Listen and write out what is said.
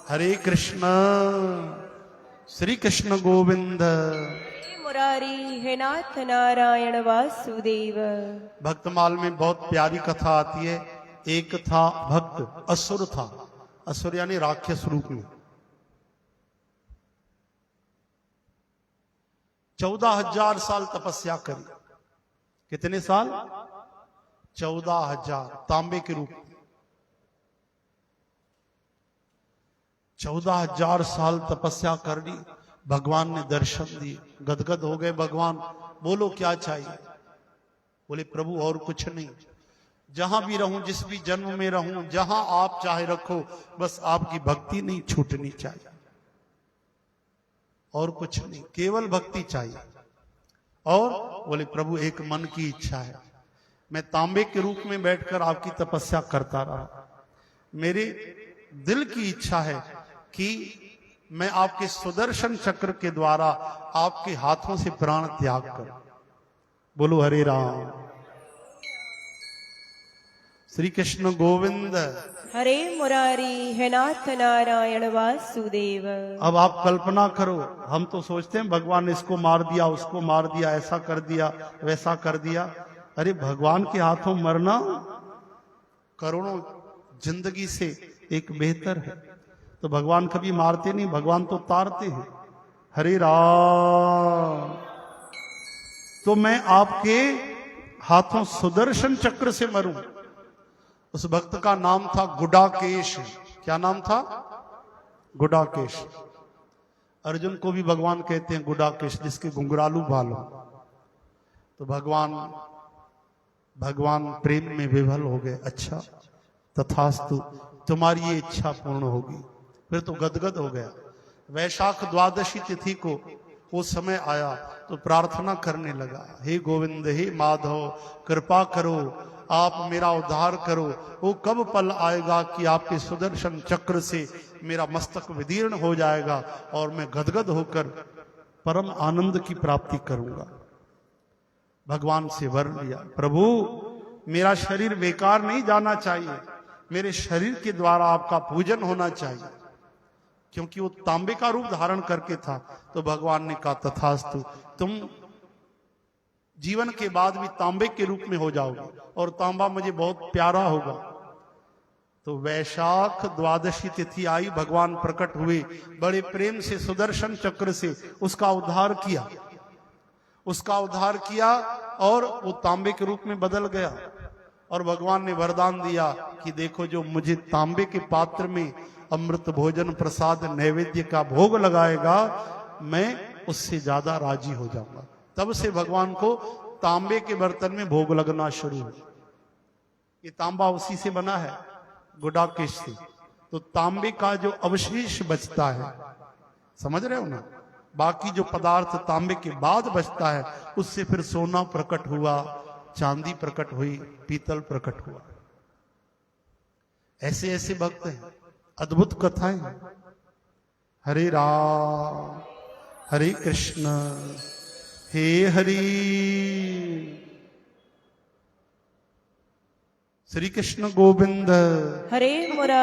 हरे कृष्ण श्री कृष्ण गोविंद। हे मुरारी हे नाथ नारायण वासुदेव। भक्तमाल में बहुत प्यारी कथा आती है। एक था भक्त, असुर था। असुर यानी राक्षस रूप में। 14,000 साल तपस्या करी। कितने साल? 14,000 तांबे के रूप में। 14,000 साल तपस्या कर ली। भगवान ने दर्शन दिए, गदगद हो गए भगवान। बोलो क्या चाहिए? बोले प्रभु और कुछ नहीं, जहां भी रहूं, जिस भी जन्म में रहूं, जहां आप चाहे रखो, बस आपकी भक्ति नहीं छूटनी चाहिए, और कुछ नहीं, केवल भक्ति चाहिए। और बोले प्रभु एक मन की इच्छा है, मैं तांबे के रूप में बैठकर आपकी तपस्या करता रहा। मेरे दिल की इच्छा है कि मैं आपके सुदर्शन चक्र के द्वारा आपके हाथों से प्राण त्याग करूं। बोलो हरे राम। श्री कृष्ण गोविंद। हरे मुरारी हे नाथ नारायण वासुदेव। अब आप कल्पना करो, हम तो सोचते हैं भगवान ने इसको मार दिया, उसको मार दिया, ऐसा कर दिया, वैसा कर दिया। अरे भगवान के हाथों मरना करोड़ों जिंदगी से एक बेहतर है। तो भगवान कभी मारते नहीं, भगवान तो तारते हैं। हरे राम। तो मैं आपके हाथों सुदर्शन चक्र से मरूं। उस भक्त का नाम था गुडाकेश। क्या नाम था? गुडाकेश। अर्जुन को भी भगवान कहते हैं गुडाकेश, जिसके घुंघरालू बाल हो। तो भगवान प्रेम में विभल हो गए। अच्छा तथास्तु, तुम्हारी ये इच्छा पूर्ण होगी। फिर तो गदगद हो गया। वैशाख द्वादशी तिथि को वो समय आया तो प्रार्थना करने लगा, हे गोविंद, हे माधव, कृपा करो, आप मेरा उद्धार करो। वो कब पल आएगा कि आपके सुदर्शन चक्र से मेरा मस्तक विदीर्ण हो जाएगा और मैं गदगद होकर परम आनंद की प्राप्ति करूंगा। भगवान से वर लिया, प्रभु मेरा शरीर बेकार नहीं जाना चाहिए, मेरे शरीर के द्वारा आपका पूजन होना चाहिए। क्योंकि वो तांबे का रूप धारण करके था। तो भगवान ने कहा तथास्तु, तुम जीवन के बाद भी तांबे के रूप में हो जाओगे और तांबा मुझे बहुत प्यारा होगा। तो वैशाख द्वादशी तिथि आई, भगवान प्रकट हुए, बड़े प्रेम से सुदर्शन चक्र से उसका उद्धार किया और वो तांबे के रूप में बदल गया। और भगवान ने वरदान दिया कि देखो, जो मुझे तांबे के पात्र में अमृत भोजन प्रसाद नैवेद्य का भोग लगाएगा, मैं उससे ज्यादा राजी हो जाऊंगा। तब से भगवान को तांबे के बर्तन में भोग लगना शुरू हुआ। ये तांबा उसी से बना है, गुडाकेश से। तो तांबे का जो अवशेष बचता है, समझ रहे हो ना, बाकी जो पदार्थ तांबे के बाद बचता है, उससे फिर सोना प्रकट हुआ, चांदी प्रकट हुई, पीतल प्रकट हुआ। ऐसे ऐसे भक्त हैं, अद्भुत कथाएं। हरे राम हरे कृष्ण हे हरि। श्री कृष्ण गोविंद। हरे मुरारी